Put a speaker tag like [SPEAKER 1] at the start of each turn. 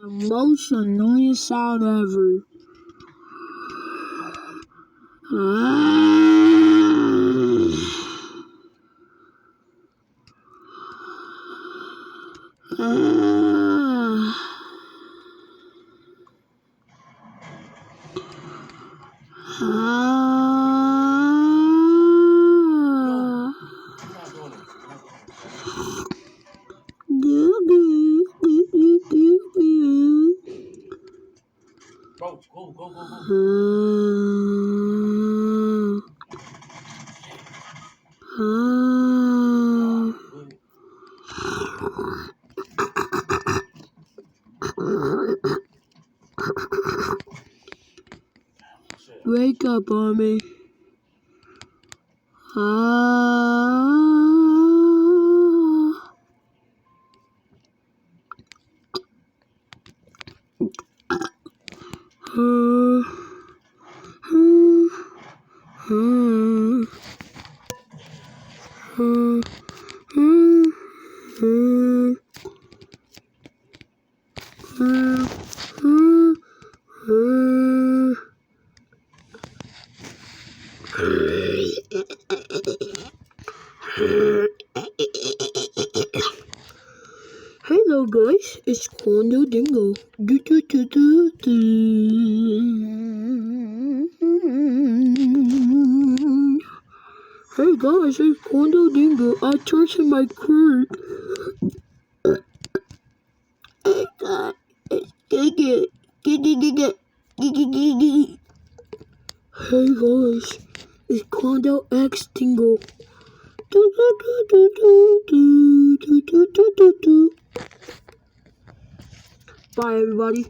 [SPEAKER 1] The most annoying sound ever.
[SPEAKER 2] Bro, go.
[SPEAKER 1] Wake up, Army. Hello guys, it's Quando Dingo. Hey guys, it's Quando Dingo. I touched my crib. Hey guys, it's Giga. Hey guys, it's Quando X Dingo. Bye everybody.